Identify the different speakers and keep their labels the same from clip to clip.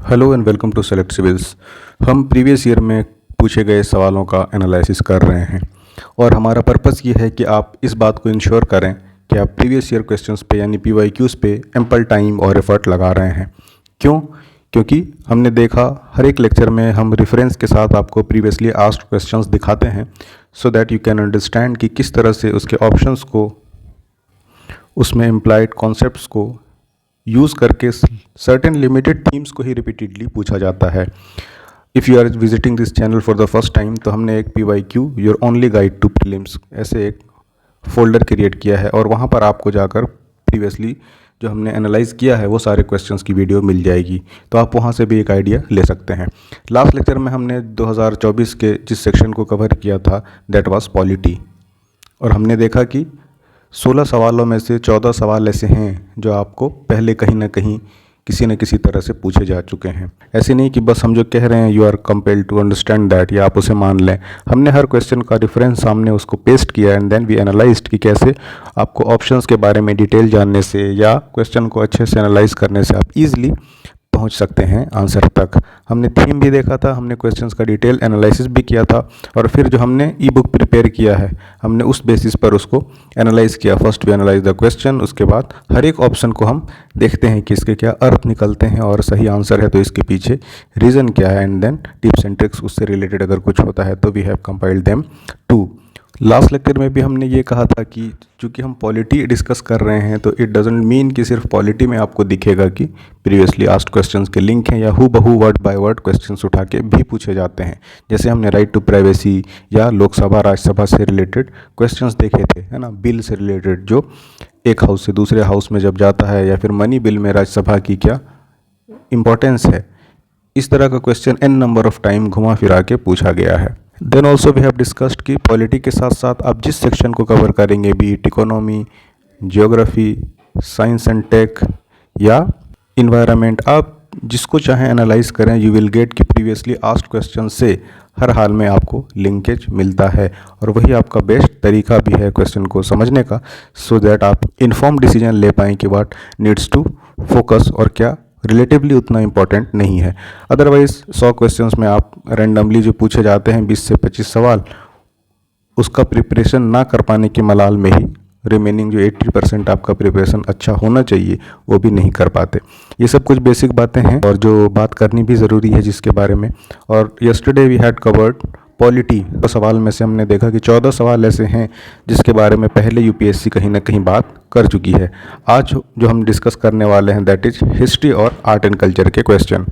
Speaker 1: Hello and welcome to select civils. हम previous year में पूछे गए सवालों का एनालिसिस कर रहे हैं और हमारा पर्पस ये है कि आप इस बात को इंश्योर करें कि आप प्रीवियस ईयर क्वेश्चंस पे यानी PYQs पे एम्पल टाइम और एफर्ट लगा रहे हैं। क्यों? क्योंकि हमने देखा हर एक लेक्चर में हम रेफरेंस के साथ आपको प्रीवियसली आस्क्ड क्वेश्चंस दिखाते हैं so that you can understand कि किस तरह से उसके ऑप्शंस को, उसमें इम्प्लाइड कॉन्सेप्ट्स को यूज़ करके सर्टेन लिमिटेड थीम्स को ही रिपीटेडली पूछा जाता है। If you are visiting this channel for the first time तो हमने एक PYQ your only guide to prelims ऐसे एक फोल्डर क्रिएट किया है और वहाँ पर आपको जाकर प्रीवियसली जो हमने एनालाइज किया है वो सारे क्वेश्चंस की वीडियो मिल जाएगी, तो आप वहाँ से भी एक आइडिया ले सकते हैं। लास्ट लेक्चर में हमने 2024 के जिस सेक्शन को कवर किया था दैट वाज पॉलिटी, और हमने देखा कि 16 सवालों में से 14 सवाल ऐसे हैं जो आपको पहले कहीं ना कहीं किसी न किसी तरह से पूछे जा चुके हैं। ऐसे नहीं कि बस हम जो कह रहे हैं you are compelled to understand that या आप उसे मान लें। हमने हर क्वेश्चन का रेफरेंस सामने उसको पेस्ट किया एंड देन वी एनालाइज्ड कि कैसे आपको ऑप्शंस के बारे में डिटेल जानने से या क्वेश्चन को अच्छे से एनालाइज करने से आप ईजिली पहुंच सकते हैं आंसर तक। हमने थीम भी देखा था, हमने क्वेश्चंस का डिटेल एनालिसिस भी किया था और फिर जो हमने ई बुक प्रिपेयर किया है हमने उस बेसिस पर उसको एनालाइज किया। First we analyse the question, उसके बाद हर एक ऑप्शन को हम देखते हैं कि इसके क्या अर्थ निकलते हैं और सही आंसर है तो इसके पीछे रीज़न क्या है and then tips and tricks उससे रिलेटेड अगर कुछ होता है तो we have compiled them too. Last lecture में भी हमने ये कहा था कि चूँकि हम पॉलिटी डिस्कस कर रहे हैं तो इट डजेंट मीन कि सिर्फ पॉलिटी में आपको दिखेगा कि प्रीवियसली आस्क्ड क्वेश्चंस के लिंक हैं या हु बहू वर्ड बाय वर्ड क्वेश्चंस उठा के भी पूछे जाते हैं। जैसे हमने राइट टू प्राइवेसी या लोकसभा राज्यसभा से रिलेटेड क्वेश्चंस देखे थे, है ना, बिल से रिलेटेड जो एक हाउस से दूसरे हाउस में जब जाता है, या फिर मनी बिल में राज्यसभा की क्या इम्पोर्टेंस है। इस तरह का question n number of time घुमा फिरा के पूछा गया है। Then also we have discussed कि पॉलिटी के साथ साथ आप जिस सेक्शन को कवर करेंगे, be it economy, geography, science and tech या इन्वायरमेंट, आप जिसको चाहें एनालाइज करें, यू विल गेट कि प्रीवियसली आस्क्ड क्वेश्चन से हर हाल में आपको लिंकेज मिलता है और वही आपका बेस्ट तरीका भी है क्वेश्चन को समझने का, सो दैट आप इन्फॉर्म डिसीजन ले पाएँ कि व्हाट नीड्स टू फोकस और क्या रिलेटिवली उतना इम्पॉर्टेंट नहीं है। अदरवाइज 100 क्वेश्चंस में आप रैंडमली जो पूछे जाते हैं 20 से 25 सवाल, उसका प्रिपरेशन ना कर पाने के मलाल में ही रिमेनिंग जो 80% आपका प्रिपरेशन अच्छा होना चाहिए वो भी नहीं कर पाते। ये सब कुछ बेसिक बातें हैं और जो बात करनी भी ज़रूरी है जिसके बारे में। और yesterday we had covered polity. तो सवाल में से हमने देखा कि 14 सवाल ऐसे हैं जिसके बारे में पहले UPSC कहीं ना कहीं बात कर चुकी है। आज जो हम डिस्कस करने वाले हैं दैट इज हिस्ट्री और आर्ट एंड कल्चर के क्वेश्चन।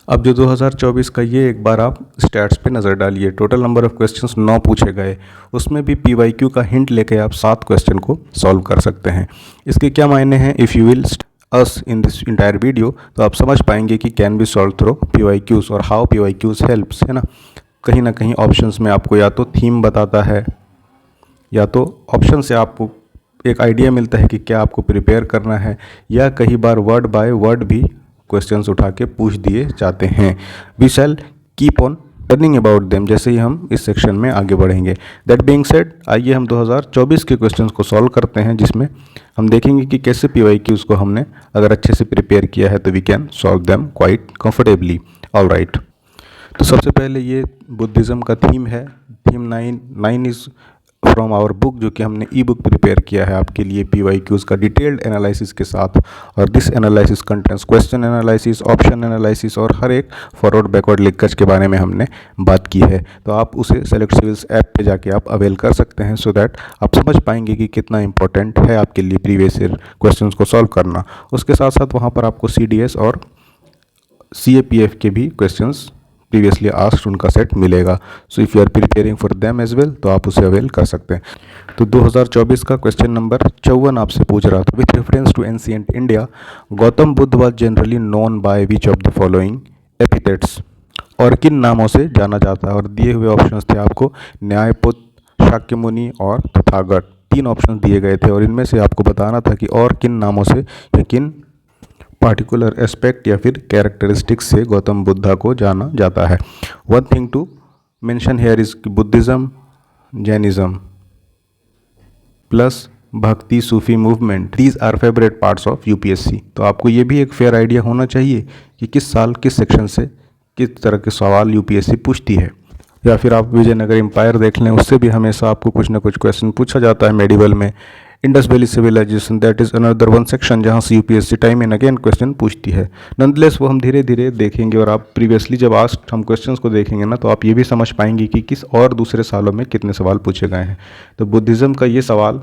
Speaker 1: अब जो 2024 का ये एक बार आप स्टैट्स पे नज़र डालिए। टोटल नंबर ऑफ क्वेश्चंस 9 पूछे गए, उसमें भी PYQ का हिंट लेके आप 7 क्वेश्चन को सॉल्व कर सकते हैं। इसके क्या मायने हैं? If you will us in this entire video तो आप समझ पाएंगे कि can be solve through PYQs और हाउ PYQs हेल्प्स, है ना। कहीं ना कहीं ऑप्शंस में आपको या तो थीम बताता है या तो ऑप्शन से आपको एक आइडिया मिलता है कि क्या आपको प्रिपेयर करना है, या कई बार वर्ड बाय वर्ड भी क्वेश्चंस उठा के पूछ दिए जाते हैं। We shall keep on learning about them जैसे ही हम इस सेक्शन में आगे बढ़ेंगे। दैट बीइंग सेड, आइए हम 2024 के क्वेश्चंस को सॉल्व करते हैं, जिसमें हम देखेंगे कि कैसे PYQs को हमने अगर अच्छे से प्रिपेयर किया है तो we can solve them quite comfortably. Alright, तो सबसे पहले ये बुद्धिज़्म का थीम है। Theme 9 is from our book, जो कि हमने ई बुक प्रिपेयर किया है आपके लिए PYQs का डिटेल्ड एनालिसिस के साथ। और this analysis contents question analysis, option analysis और हर एक फॉरवर्ड बैकवर्ड लिंकेज के बारे में हमने बात की है। तो आप उसे सेलेक्ट सिविल्स ऐप पे जाके आप अवेल कर सकते हैं, सो दैट आप समझ पाएंगे कि कितना इंपॉर्टेंट है आपके लिए प्रीवियस ईयर क्वेश्चन को सॉल्व करना। उसके साथ साथ वहाँ पर आपको CDS और CAPF के भी क्वेश्चंस प्रीवियसली आस्क्ड उनका सेट मिलेगा। So if you are preparing for them as well तो आप उसे अवेल कर सकते हैं। तो 2024 का क्वेश्चन नंबर 54 आपसे पूछ रहा था, with reference to ancient India Gautam Buddha was generally known by which of the following epithets, और किन नामों से जाना जाता है। और दिए हुए ऑप्शंस थे आपको न्यायपुत्र, शाक्यमुनि और तथागत। 3 ऑप्शन दिए गए थे और इनमें से आपको बताना था कि और किन नामों से या किन पार्टिकुलर एस्पेक्ट या फिर कैरेक्टरिस्टिक्स से गौतम बुद्धा को जाना जाता है। One thing to mention here is Buddhism, Jainism plus bhakti, Sufi movement, these are favourite parts of UPSC. तो आपको ये भी एक फेयर आइडिया होना चाहिए कि किस साल किस सेक्शन से किस तरह के सवाल यूपीएससी पूछती है। या फिर आप विजयनगर एम्पायर देख लें, उससे भी हमेशा आपको कुछ ना कुछ क्वेश्चन पूछा जाता है मेडिवल में। Indus valley civilisation, that is another one section जहाँ से UPSC time and again question पूछती है। नंदलेस वो हम धीरे धीरे देखेंगे, और आप प्रीवियसली जब आस्ट हम क्वेश्चंस को देखेंगे ना, तो आप ये भी समझ पाएंगे कि किस और दूसरे सालों में कितने सवाल पूछे गए हैं। तो बुद्धिज़्म का ये सवाल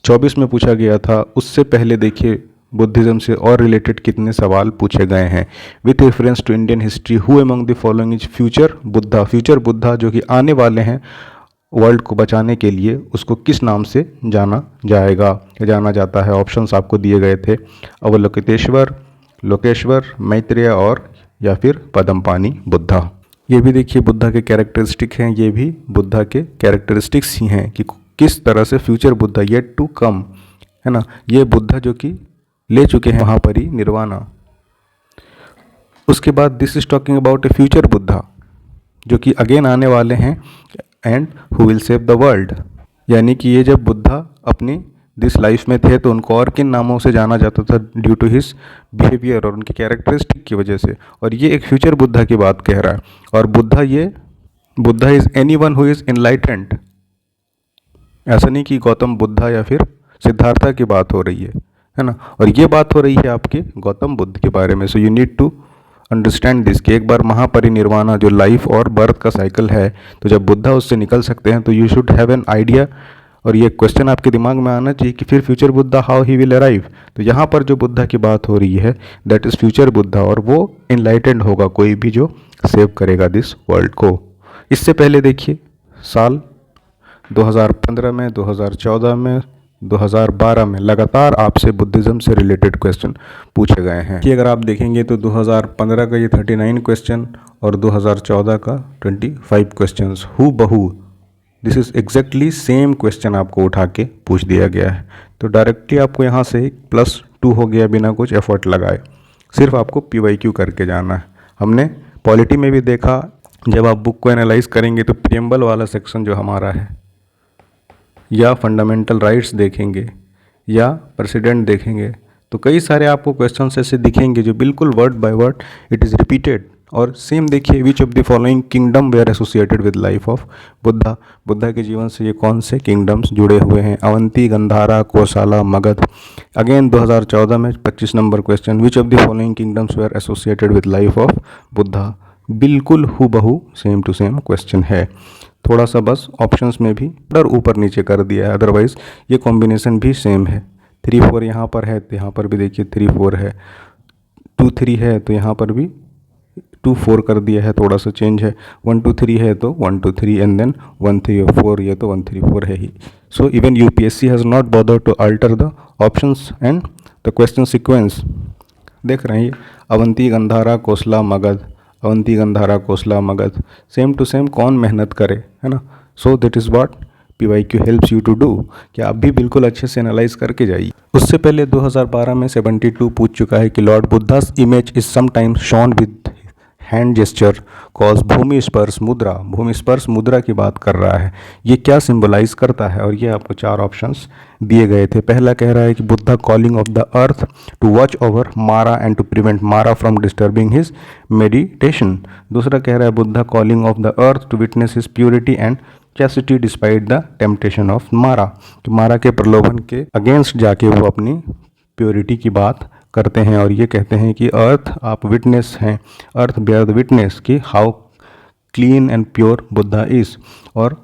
Speaker 1: 24 में पूछा गया था। उससे पहले देखिए बुद्धिज़्म से और रिलेटेड कितने सवाल पूछे गए हैं। With reference to Indian history, who among the following is future Buddha. Future Buddha जो कि आने वाले हैं वर्ल्ड को बचाने के लिए, उसको किस नाम से जाना जाएगा या जाना जाता है। ऑप्शंस आपको दिए गए थे, अवलोकितेश्वर, लोकेश्वर, मैत्रेय और या फिर पद्मपानी बुद्धा। ये भी देखिए बुद्धा के कैरेक्टरिस्टिक हैं, ये भी बुद्धा के कैरेक्टरिस्टिक्स ही हैं कि किस तरह से future Buddha, yet to come, है ना, ये बुद्धा जो कि ले चुके हैं वहाँ पर ही निर्वाणा। उसके बाद this is talking about A future Buddha जो कि अगेन आने वाले हैं, and who will save the world. यानी कि ये जब बुद्धा अपनी दिस लाइफ में थे तो उनको और किन नामों से जाना जाता था, ड्यू टू हिज बिहेवियर और उनकी कैरेक्टरिस्टिक की वजह से। और ये एक फ्यूचर बुद्धा की बात कह रहा है। और Buddha is any one who is enlightened. ऐसा नहीं कि गौतम बुद्धा या फिर सिद्धार्था की बात हो रही है ना। और ये बात हो रही है आपके गौतम बुद्ध के बारे में। So you need to understand this कि एक बार महापरिनिर्वाणा जो लाइफ और बर्थ का साइकिल है, तो जब बुद्धा उससे निकल सकते हैं तो you should have an idea. और ये क्वेश्चन आपके दिमाग में आना चाहिए कि फिर future Buddha how he will arrive. तो यहाँ पर जो बुद्धा की बात हो रही है दैट इज़ फ्यूचर बुद्धा, और वो इनलाइटेंड होगा कोई भी जो सेव करेगा दिस वर्ल्ड को। इससे पहले देखिए साल 2015 में, 2014 में, 2012 में लगातार आपसे बुद्धिज़्म से रिलेटेड क्वेश्चन पूछे गए हैं। कि अगर आप देखेंगे तो 2015 का ये 39 क्वेश्चन और 2014 का 25 क्वेश्चंस हु बहू, this is exactly same question आपको उठा के पूछ दिया गया है। तो डायरेक्टली आपको यहाँ से +2 हो गया बिना कुछ एफर्ट लगाए। सिर्फ आपको PYQ करके जाना है। हमने पॉलिटी में भी देखा, जब आप बुक को एनालाइज करेंगे तो प्रियम्बल वाला सेक्शन जो हमारा है, या फंडामेंटल राइट्स देखेंगे या प्रेसिडेंट देखेंगे, तो कई सारे आपको क्वेश्चंस ऐसे दिखेंगे जो बिल्कुल word by word it is repeated. और सेम देखिए, which of the following kingdom were associated with life of Buddha. Buddha के जीवन से ये कौन से किंगडम्स जुड़े हुए हैं, अवंती, गंधारा, कोसाला, मगध। अगेन 2014 में 25 number question, which of the following kingdoms were associated with life of Buddha. बिल्कुल हूबहू सेम टू सेम क्वेश्चन है, थोड़ा सा बस ऑप्शंस में भी डर ऊपर नीचे कर दिया है, अदरवाइज ये कॉम्बिनेशन भी सेम है। 3-4 यहाँ पर है तो यहाँ पर भी देखिए 3-4 है, 2-3 है तो यहाँ पर भी 2-4 कर दिया है, थोड़ा सा चेंज है। 1-2-3 है तो 1-2-3 एंड देन 1-3-4, ये तो 1-3-4 है ही। So even UPSC has not bother to alter the options and the question sequence. देख रहे हैं, Avanti, Gandhara, Kosala, Magadha, Avanti, Gandhara, Kosala, Magadha, same to same, कौन मेहनत करे, है ना। So that is what PYQ helps you to do, कि आप भी बिल्कुल अच्छे से एनालाइज करके जाइए। उससे पहले 2012 में 72 पूछ चुका है कि lord Buddha's image is sometimes shown with hand gesture cause bhumi sparsha mudra. भूमि स्पर्श मुद्रा की बात कर रहा है, ये क्या सिंबलाइज करता है। और ये आपको 4 ऑप्शंस दिए गए थे। पहला कह रहा है कि Buddha calling of the earth to watch over Mara and to prevent Mara from disturbing his meditation. दूसरा कह रहा है Buddha calling of the earth to witness his purity and chastity despite the temptation of Mara, कि मारा के प्रलोभन के अगेंस्ट जाके वो अपनी प्योरिटी की बात करते हैं। और ये कहते हैं कि अर्थ आप विटनेस हैं, अर्थ बेयर द विटनेस कि how clean and pure Buddha is. और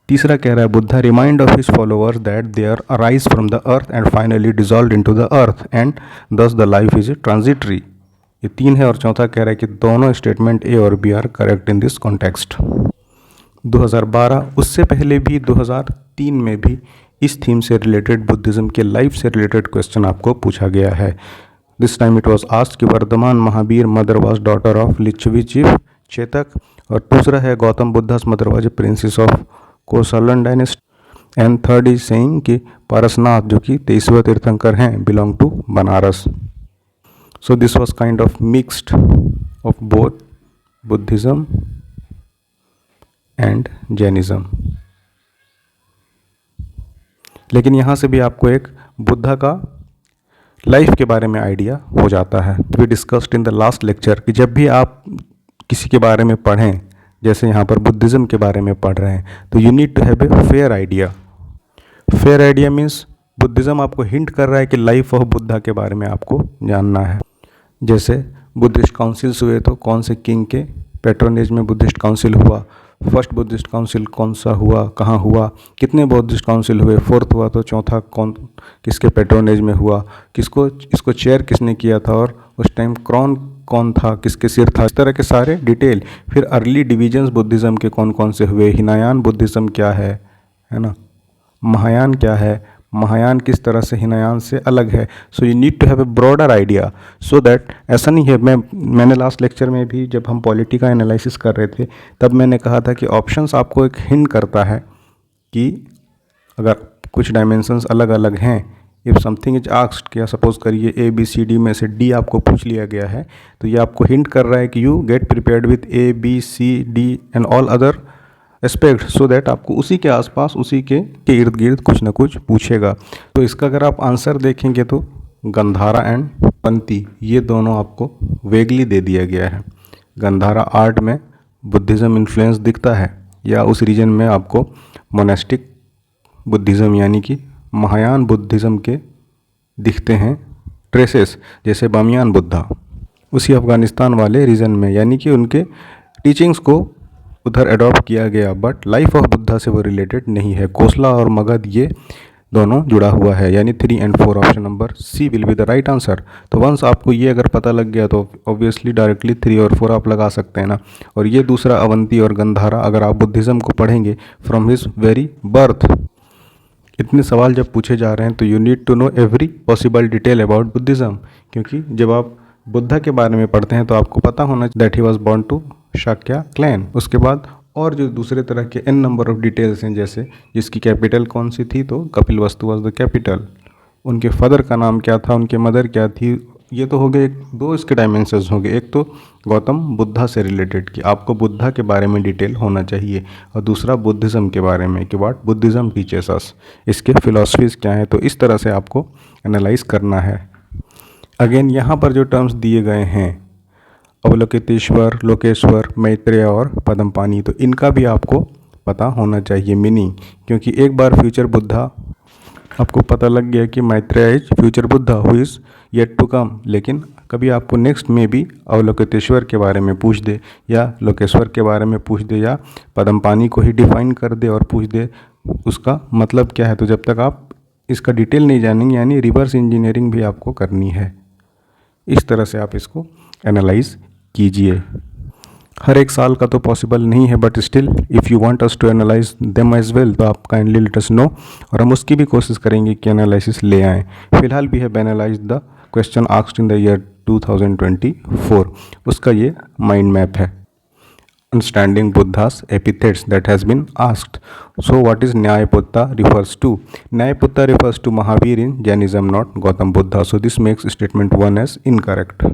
Speaker 1: तीसरा कह रहा है Buddha remind of his followers that they are arise from the earth and finally dissolve into the earth and thus the life is transitory. ये 3 है। और चौथा कह रहा है कि दोनों स्टेटमेंट ए और B are correct in this context. 2012, उससे पहले भी 2003 में भी इस थीम से रिलेटेड, बुद्धिज़्म के लाइफ से रिलेटेड क्वेश्चन आपको पूछा गया है। This time it was asked कि Vardhaman Mahavir mother was daughter of Lichchhavi chief Chetak. और दूसरा है Gautam Buddha's mother was a princess of Kosalan dynasty. And third is saying कि पारसनाथ जो कि 23वें तीर्थंकर हैं belong to Banaras. So this was kind of mixed of both Buddhism and Jainism. लेकिन यहाँ से भी आपको एक बुद्धा का लाइफ के बारे में आइडिया हो जाता है। We discussed in the last lecture कि जब भी आप किसी के बारे में पढ़ें, जैसे यहाँ पर बुद्धिज़्म के बारे में पढ़ रहे हैं, तो you need to have a fair idea. Fair idea means Buddhism आपको हिंट कर रहा है कि लाइफ ऑफ बुद्धा के बारे में आपको जानना है। जैसे बुद्धिस्ट काउंसिल्स हुए तो कौन से किंग के पैट्रोनेज में बुद्धिस्ट काउंसिल हुआ, फर्स्ट बुद्धिस्ट काउंसिल कौन सा हुआ, कहाँ हुआ, कितने बुद्धिस्ट काउंसिल हुए, फोर्थ हुआ तो चौथा कौन किसके पैट्रोनेज में हुआ, किसको इसको चेयर किसने किया था, और उस टाइम क्राउन कौन था, किसके सिर था, इस तरह के सारे डिटेल। फिर अर्ली डिविजन्स बुद्धिज़्म के कौन कौन से हुए, हिनायान बुद्धिज़्म क्या है ना, महायान क्या है, महायान किस तरह से हिनायान से अलग है। So you need to have a broader idea so that, ऐसा नहीं है, मैंने लास्ट लेक्चर में भी जब हम पॉलिटी का एनालिसिस कर रहे थे तब मैंने कहा था कि ऑप्शंस आपको एक हिंट करता है कि अगर कुछ डायमेंशंस अलग अलग हैं, इफ़ समथिंग इज आस्क्ड, क्या सपोज करिए ए बी सी डी में से डी आपको पूछ लिया गया है, तो ये आपको हिंट कर रहा है कि you get prepared with A B C D and all other aspect, so that आपको उसी के आसपास, उसी के इर्द गिर्द कुछ ना कुछ पूछेगा। तो इसका अगर आप आंसर देखेंगे तो गंधारा एंड पंथी ये दोनों आपको वेगली दे दिया गया है। गंधारा आर्ट में बुद्धिज़्म इन्फ्लुएंस दिखता है, या उस रीजन में आपको मोनेस्टिक बुद्धिज़्म यानी कि महायान बुद्धिज़्म के दिखते हैं ट्रेसेस, जैसे बामियान बुद्धा उसी अफ़गानिस्तान वाले रीजन में, यानी कि उनके टीचिंग्स को उधर अडॉप्ट किया गया, बट लाइफ ऑफ बुद्धा से वो रिलेटेड नहीं है। कोसला और मगध ये दोनों जुड़ा हुआ है, यानी 3 and 4 option number C will be the right answer. तो वंस आपको ये अगर पता लग गया तो ऑब्वियसली डायरेक्टली 3 और 4 आप लगा सकते हैं ना। और ये दूसरा अवंती और गंधारा, अगर आप बुद्धिज़्म को पढ़ेंगे फ्रॉम हिज वेरी बर्थ, इतने सवाल जब पूछे जा रहे हैं तो you need to know every possible detail about Buddhism, क्योंकि जब आप बुद्धा के बारे में पढ़ते हैं तो आपको पता होना that he was born to Shakya clan. उसके बाद और जो दूसरे तरह के n नंबर ऑफ डिटेल्स हैं, जैसे जिसकी कैपिटल कौन सी थी तो कपिलवस्तु वॉज द कैपिटल, उनके फादर का नाम क्या था, उनके मदर क्या थी। ये तो हो गए दो इसके डायमेंशंस हो गए, एक तो गौतम बुद्धा से रिलेटेड कि आपको बुद्धा के बारे में डिटेल होना चाहिए, और दूसरा बुद्धिज़्म के बारे में कि व्हाट बुद्धिज़्म टीचेस अस, इसके फिलॉसफीज़ क्या हैं। तो इस तरह से आपको एनालाइज करना है। अगेन यहाँ पर जो टर्म्स दिए गए हैं अवलोकितेश्वर, लोकेश्वर, मैत्रेय और पद्मपाणि, तो इनका भी आपको पता होना चाहिए मीनिंग, क्योंकि एक बार फ्यूचर बुद्धा आपको पता लग गया कि Maitreya is future Buddha who is yet to come, लेकिन कभी आपको नेक्स्ट में भी अवलोकितेश्वर के बारे में पूछ दे, या लोकेश्वर के बारे में पूछ दे, या पद्मपाणि को ही डिफाइन कर दे और पूछ दे उसका मतलब क्या है, तो जब तक आप इसका डिटेल नहीं जानेंगे, यानी रिवर्स इंजीनियरिंग भी आपको करनी है। इस तरह से आप इसको एनालाइज कीजिए। हर एक साल का तो पॉसिबल नहीं है, but still if you want us to analyse them as well, तो आप काइंडली लेट अस नो, और हम उसकी भी कोशिश करेंगे कि एनालिसिस ले आएँ। फिलहाल we have analyse the question asked in the year 2024, उसका ये माइंड मैप है। Understanding Buddha's epithets that has been asked. So what is Nyayaputta refers to? Nyayaputta refers to Mahavir in Jainism, not Gautam Buddha. So this makes statement 1 as incorrect.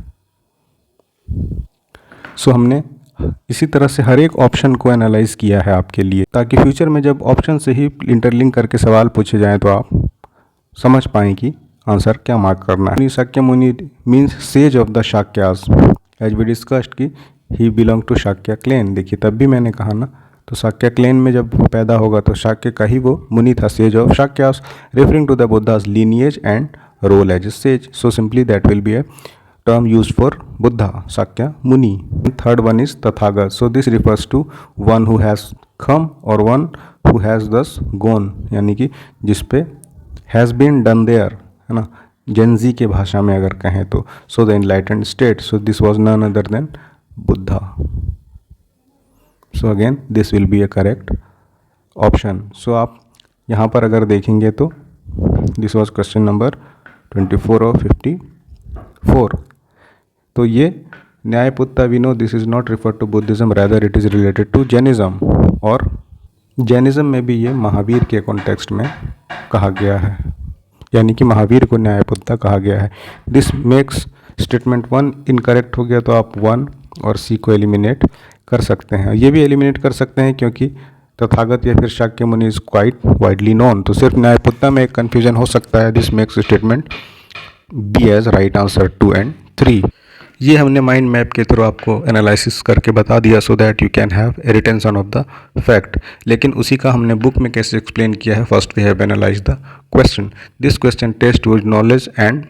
Speaker 1: So हमने इसी तरह से हर एक option को analyse किया है आपके लिए, ताकि फ्यूचर में जब ऑप्शन से ही इंटरलिंक करके सवाल पूछे जाएं तो आप समझ पाएँ कि आंसर क्या मार्क करना है। Shakya Muni means sage of the Shakyas, as we discussed कि he belong to Shakya clan. देखिए तब भी मैंने कहा ना, तो शाक्य क्लेन में जब वो पैदा होगा तो शाक्य का ही वो मुनि था, sage of Shakyas, referring to the Buddha's lineage and role as a sage. So simply that will be a term use for Buddha, Shakya Muni. Third one is Tathagat, so this refers to one who has come or one who has दस गोन, यानी कि जिस पे has been done there, है ना, Gen Z के भाषा में अगर कहें तो। So the enlightened state, so this was none other than Buddha. So again this will be a correct option. So आप यहाँ पर अगर देखेंगे तो this was question number 24 और 54. तो ये न्यायपुत्ता we know this is not referred to Buddhism, rather it is related to Jainism, और जैनिज़्म में भी ये महावीर के कॉन्टेक्स्ट में कहा गया है, यानी कि महावीर को न्यायपुत्ता कहा गया है। दिस मेक्स स्टेटमेंट 1 इनकरेक्ट हो गया, तो आप 1 और सी को एलिमिनेट कर सकते हैं। ये भी एलिमिनेट कर सकते हैं क्योंकि तथागत या फिर शाक्य मुनि इज क्वाइट वाइडली नोन। तो सिर्फ न्यायपुत्ता में एक कन्फ्यूजन हो सकता है। This makes statement B as right answer 2 and 3। ये हमने माइंड मैप के थ्रू आपको एनालिसिस करके बता दिया so that you can have a retention of the fact. लेकिन उसी का हमने बुक में कैसे एक्सप्लेन किया है। First we have analyse the question. This question test use knowledge and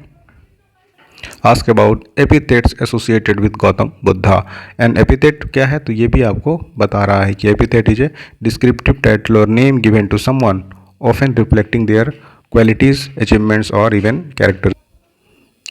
Speaker 1: ask about epithets associated with Gautam Buddha. And epithet क्या है, तो ये भी आपको बता रहा है कि epithet is a descriptive title or name given to someone often reflecting their qualities, achievements or even character.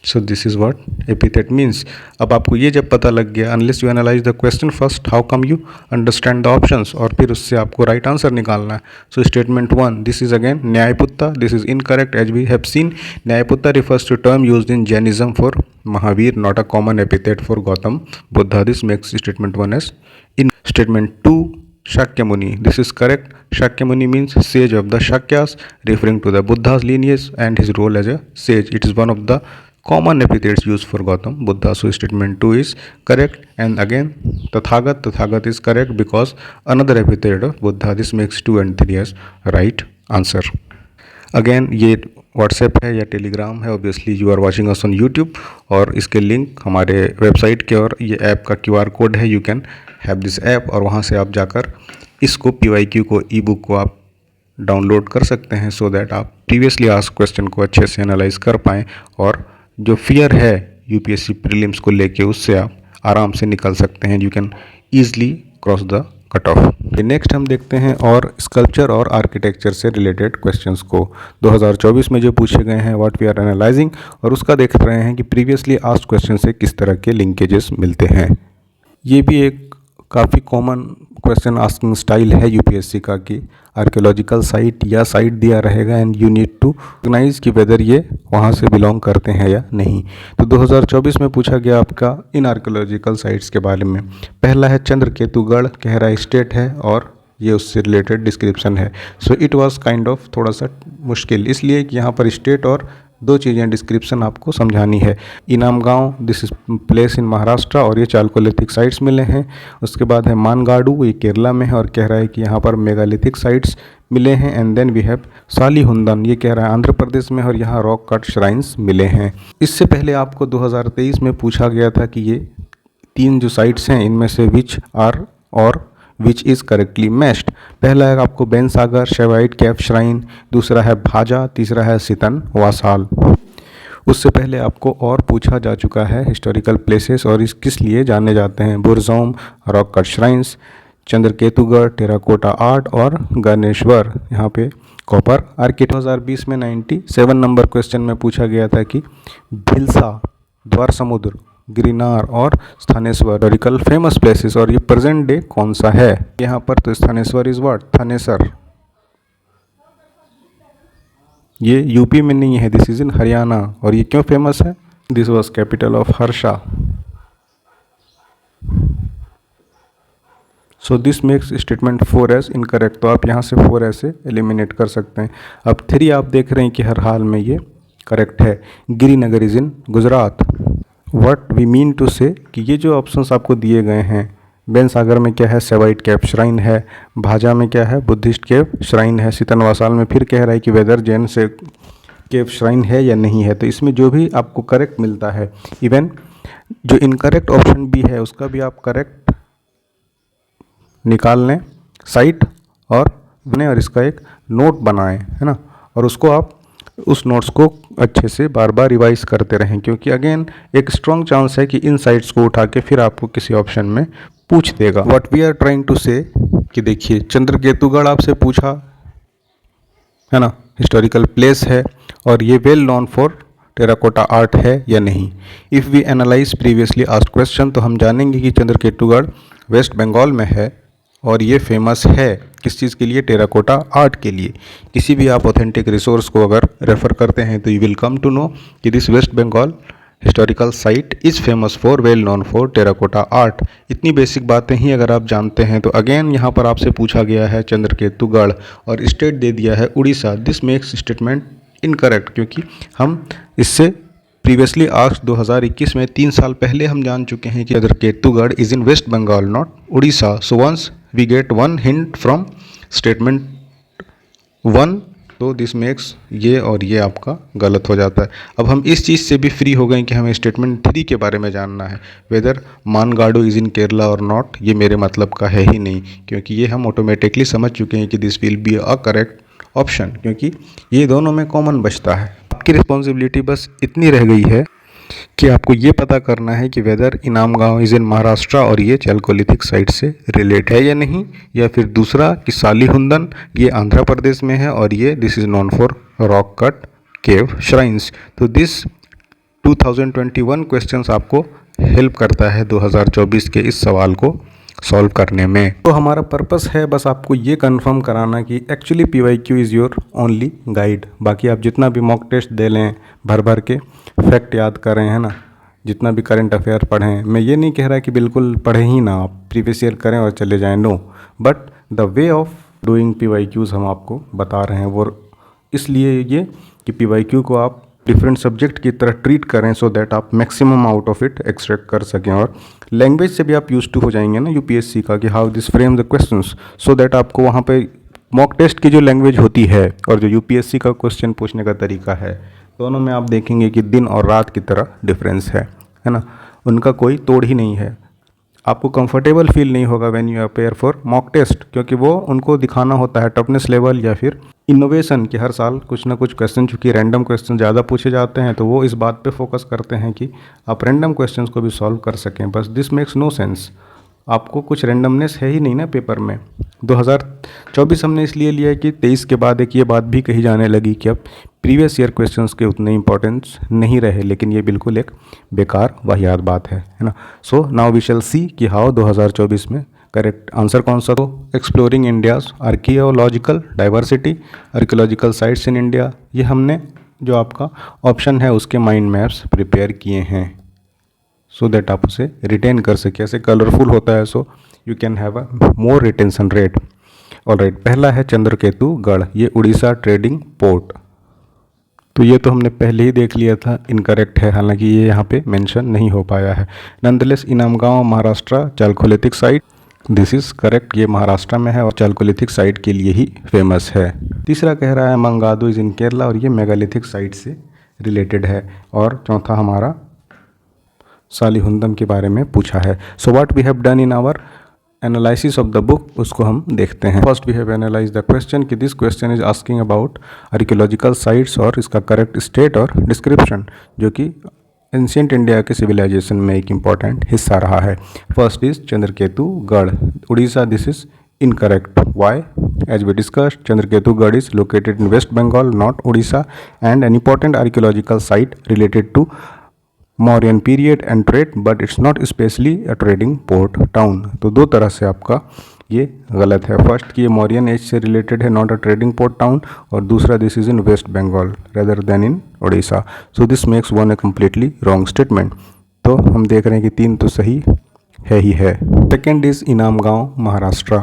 Speaker 1: So this is what epithet means. अब आपको ये जब पता लग गया, unless you analyse the question first how come you understand the options, और फिर उससे आपको राइट आंसर निकालना है। So statement 1, this is again Nyayaputta, this is incorrect as we have seen. न्यायपुत्ता refers to term used in Jainism for Mahavir, not a common epithet for Gautam Buddha. This makes statement 1 as in. Statement 2, Shakyamuni, this is correct. Shakyamuni means sage of the Shakyas, referring to the Buddha's lineage and his role as a sage. It is one of the common epithets used for Gautam Buddha. So statement 2 is correct. And again Tathagat is correct because another epithet of Buddha. This makes 2 and 3 as right answer. Again ये WhatsApp है या Telegram है, obviously you are watching us on YouTube, और इसके link हमारे website के और ये ऐप का QR कोड है। You can have this app, और वहाँ से आप जाकर इसको PYQ को ई बुक को आप डाउनलोड कर सकते हैं सो दैट आप प्रीवियसली आस्क क्वेश्चन को अच्छे से एनालाइज कर पाएँ, और जो फियर है UPSC प्रीलिम्स को लेके उससे आप आराम से निकल सकते हैं। You can easily cross the cut off. Next हम देखते हैं और स्कल्पचर और आर्किटेक्चर से रिलेटेड क्वेश्चंस को 2024 में जो पूछे गए हैं, व्हाट वी आर एनालाइजिंग, और उसका देख रहे हैं कि प्रीवियसली आस्क्ड क्वेश्चन से किस तरह के लिंकेजेस मिलते हैं। ये भी एक काफ़ी कॉमन क्वेश्चन आस्किंग स्टाइल है UPSC का कि आर्कियोलॉजिकल साइट या साइट दिया रहेगा and you need to recognise कि वेदर ये वहाँ से बिलोंग करते हैं या नहीं। तो 2024 में पूछा गया आपका इन आर्कियोलॉजिकल साइट्स के बारे में। पहला है चंद्रकेतुगढ़, कहरा स्टेट है, और ये उससे रिलेटेड डिस्क्रिप्शन है। So it was kind of थोड़ा सा मुश्किल, इसलिए कि यहाँ पर स्टेट और दो चीज़ें डिस्क्रिप्शन आपको समझानी है। इनाम गांव, this is place in Maharashtra, और ये चालकोलिथिक साइट्स मिले हैं। उसके बाद है मानगाडू, ये केरला में है और कह रहा है कि यहाँ पर मेगालिथिक साइट्स मिले हैं। एंड देन वी हैव सालीहुंदन, ये कह रहा है आंध्र प्रदेश में, और यहाँ रॉक कट श्राइन्स मिले हैं। इससे पहले आपको 2023 में पूछा गया था कि ये 3 जो साइट्स हैं इनमें से विच आर और विच इज़ करेक्टली मैच्ड। पहला है आपको बेन सागर शेवाइट कैफ श्राइन, दूसरा है भाजा, तीसरा है सितन वासाल। उससे पहले आपको और पूछा जा चुका है हिस्टोरिकल प्लेसेस और इस किस लिए जाने जाते हैं। Burzahom, rock cut shrines, Chandraketugarh, terracotta art और गणेश्वर यहाँ पे कॉपर आर्किट। 2020 में 97 नंबर क्वेश्चन में पूछा गया था कि भिलसा, द्वार समुद्र, गिरनार और स्थानेश्वर हिस्टोरिकल फेमस प्लेसेस, और ये प्रेजेंट डे कौन सा है यहाँ पर। तो स्थानेश्वर इज व्हाट, थानेसर। ये यूपी में नहीं है, दिस इज इन हरियाणा। और ये क्यों फेमस है, this was capital of Harsha. So this makes statement 4 as incorrect. तो आप यहाँ से 4 ऐसे एलिमिनेट कर सकते हैं। अब 3 आप देख रहे हैं कि हर हाल में ये करेक्ट है। Girinagar is in Gujarat. What we mean to say कि ये जो ऑप्शंस आपको दिए गए हैं, बेन सागर में क्या है, सेवाइट कैफ श्राइन है, भाजा में क्या है, बुद्धिस्ट केव श्राइन है, सितनवासाल में फिर कह रहा है कि वेदर जैन से केव श्राइन है या नहीं है। तो इसमें जो भी आपको करेक्ट मिलता है, इवन जो इनकरेक्ट ऑप्शन भी है उसका भी आप करेक्ट निकाल लें साइट और इसका एक नोट बनाएं, है ना, और उसको आप उस नोट्स को अच्छे से बार बार रिवाइज करते रहें, क्योंकि अगेन एक स्ट्रॉन्ग चांस है कि इन साइट्स को उठा के फिर आपको किसी ऑप्शन में पूछ देगा। What we are trying to say कि देखिए चंद्रकेतुगढ़ आपसे पूछा है ना, हिस्टोरिकल प्लेस है और ये well known for terracotta art है या नहीं। If we analyse previously asked question तो हम जानेंगे कि चंद्रकेतुगढ़ वेस्ट बंगाल में है और ये फेमस है किस चीज़ के लिए, टेराकोटा आर्ट के लिए। किसी भी आप ऑथेंटिक रिसोर्स को अगर रेफ़र करते हैं तो you will come to know कि this West Bengal historical site is famous for well known for terracotta art. इतनी बेसिक बातें ही अगर आप जानते हैं तो अगेन यहाँ पर आपसे पूछा गया है चंद्रकेतुगढ़ और स्टेट दे दिया है Orissa. This makes statement incorrect, क्योंकि हम इससे प्रीवियसली आस्क्ड 2021 में 3 साल पहले हम जान चुके हैं कि Chandraketugarh is in West Bengal not Orissa. So once we get one hint from statement 1, तो दिस मेक्स ये और ये आपका गलत हो जाता है। अब हम इस चीज़ से भी फ्री हो गए कि हमें स्टेटमेंट 3 के बारे में जानना है, वेदर मानगाडो इज़ इन केरला और नॉट। ये मेरे मतलब का है ही नहीं, क्योंकि ये हम ऑटोमेटिकली समझ चुके हैं कि this will be a correct option, क्योंकि ये दोनों में कॉमन बचता है। आपकी रिस्पॉन्सिबिलिटी बस इतनी रह गई है कि आपको ये पता करना है कि वेदर इनाम गांव इज़ इन महाराष्ट्र और ये चैलकोलिथिक साइट से रिलेट है या नहीं, या फिर दूसरा कि सालीहुंदन ये आंध्र प्रदेश में है और ये this is known for rock cut cave shrines. तो दिस 2021 क्वेश्चंस आपको हेल्प करता है 2024 के इस सवाल को सॉल्व करने में। तो हमारा पर्पस है बस आपको ये कंफर्म कराना कि actually PYQ is your only guide. बाकी आप जितना भी मॉक टेस्ट दे लें, भर भर के फैक्ट याद कर रहे हैं ना, जितना भी करंट अफेयर पढ़ें, मैं ये नहीं कह रहा कि बिल्कुल पढ़ें ही ना, आप प्रीवियस ईयर करें और चले जाएं, no, but the way of doing PYQs हम आपको बता रहे हैं। वो इसलिए ये कि PYQ को आप डिफरेंट सब्जेक्ट की तरह ट्रीट करें सो दैट आप maximum out of it extract कर सकें। और लैंग्वेज से भी आप यूज टू हो जाएंगे ना UPSC का, कि how this frame the questions, so that आपको वहाँ पे मॉक टेस्ट की जो लैंग्वेज होती है और जो UPSC का क्वेश्चन पूछने का तरीका है, दोनों में आप देखेंगे कि दिन और रात की तरह डिफरेंस है ना, उनका कोई तोड़ ही नहीं है। आपको कंफर्टेबल फील नहीं होगा when you appear for mock test, क्योंकि वो उनको दिखाना होता है टफनेस लेवल या फिर इनोवेशन कि हर साल कुछ ना कुछ क्वेश्चन, चूँकि रैंडम क्वेश्चन ज़्यादा पूछे जाते हैं तो वो इस बात पे फोकस करते हैं कि आप रैंडम क्वेश्चंस को भी सॉल्व कर सकें। बस दिस मेक्स नो सेंस, आपको कुछ रैंडमनेस है ही नहीं ना पेपर में। 2024 हमने इसलिए लिया है कि 23 के बाद एक ये बात भी कही जाने लगी कि अब प्रीवियस ईयर क्वेश्चंस के उतने इंपॉर्टेंस नहीं रहे, लेकिन ये बिल्कुल एक बेकार वाहियात बात है ना। सो नाउ वी शैल सी कि हाउ 2024 में करेक्ट आंसर कौन सा। तो exploring India's archaeological diversity, archaeological sites in India, ये हमने जो आपका ऑप्शन है उसके माइंड मैप्स प्रिपेयर किए हैं सो दैट आप उसे रिटेन कर सके। ऐसे कलरफुल होता है so you can have a more retention rate. Alright, पहला है चंद्रकेतु गढ़, ये उड़ीसा ट्रेडिंग पोर्ट। तो ये तो हमने पहले ही देख लिया था, इनकरेक्ट है, हालांकि ये यहाँ पे मेंशन नहीं हो पाया है। नंदलेस Inamgaon Maharashtra chalcolithic site, this is correct, ये महाराष्ट्र में है और चैलकोलिथिक साइट के लिए ही फेमस है। तीसरा कह रहा है मंगादू इज़ इन केरला और ये मेगालिथिक साइट से रिलेटेड है। और चौथा हमारा सालीहुंदम के बारे में पूछा है। So what we have done in our analysis of the book, उसको हम देखते हैं। First we have analyse the question कि this question is asking about archaeological sites और इसका करेक्ट स्टेट और डिस्क्रिप्शन, जो कि एंशिएंट इंडिया के सिविलाइजेशन में एक इम्पॉर्टेंट हिस्सा रहा है। First is Chandraketugarh Orissa, this is incorrect. Why? As we discussed, Chandraketugarh is located in West Bengal, not Odisha, and an important archaeological site related to Mauryan period and trade, but it's not especially a trading port town। तो दो तरह से आपका ये गलत है। First कि ये मौर्यन एज से रिलेटेड है, not a trading port town, और दूसरा this is in West Bengal rather than in Odisha. So this makes one a completely wrong statement. तो हम देख रहे हैं कि 3 तो सही है ही है। सेकेंड इज इनामगांव महाराष्ट्र,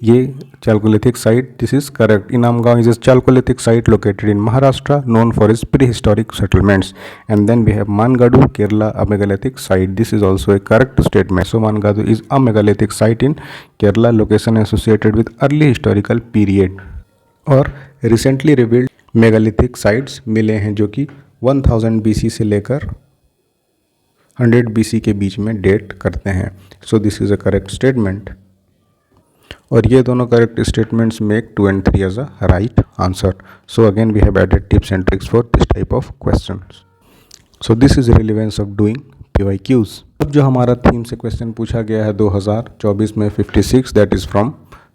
Speaker 1: ये Chalcolithic site, this is correct। Inamgaon is a Chalcolithic site located in Maharashtra known for its prehistoric settlements। And then we have Mangadu, Kerala, a megalithic site, this is also a correct statement। So Mangadu is a megalithic site in Kerala, location associated with early historical period। और recently revealed megalithic sites मिले हैं जो कि 1000 BC से लेकर 100 BC के बीच में date करते हैं। So this is a correct statement। और ये दोनों correct statements make 2 and 3 as a right answer. So again we have added tips and tricks for this type of questions. So this is relevance of doing PYQs। अब जो हमारा theme से question पूछा गया है 2024 में 56, दैट इज़ फ्रॉम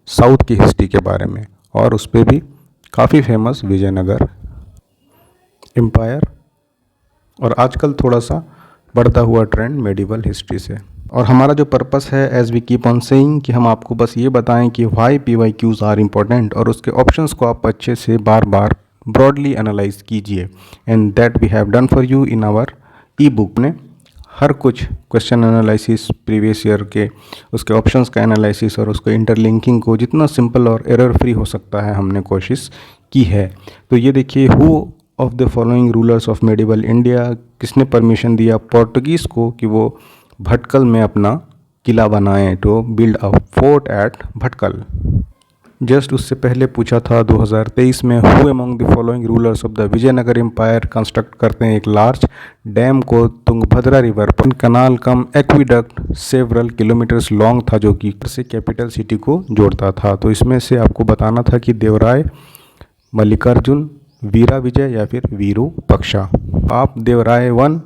Speaker 1: साउथ की history के बारे में, और उस पर भी काफ़ी फेमस विजयनगर एम्पायर, और आजकल थोड़ा सा बढ़ता हुआ ट्रेंड मेडिवल हिस्ट्री से। और हमारा जो पर्पस है as we keep on saying कि हम आपको बस ये बताएं कि व्हाई PYQs आर इम्पोर्टेंट, और उसके ऑप्शंस को आप अच्छे से बार बार ब्रॉडली एनालाइज कीजिए। And that we have done for you in our e book ने हर कुछ क्वेश्चन एनालिसिस प्रीवियस ईयर के, उसके ऑप्शंस का एनालिसिस और उसको इंटरलिंकिंग को जितना सिंपल और एरर फ्री हो सकता है हमने कोशिश की है। तो ये देखिए, who of the following rulers of medieval India, किसने परमिशन दिया पोर्टुगीज़ को कि वो भटकल में अपना किला बनाएं, to build a fort at Bhatkal. Just उससे पहले पूछा था 2023 में, who among the following rulers of the Vijayanagar empire construct करते हैं एक लार्ज डैम को तुंगभद्रा रिवर पर, canal cum aqueduct several kilometres long था जो कि से कैपिटल सिटी को जोड़ता था। तो इसमें से आपको बताना था कि देवराय, मल्लिकार्जुन, वीरा विजय या फिर वीरूपक्षा। आप देवराय 1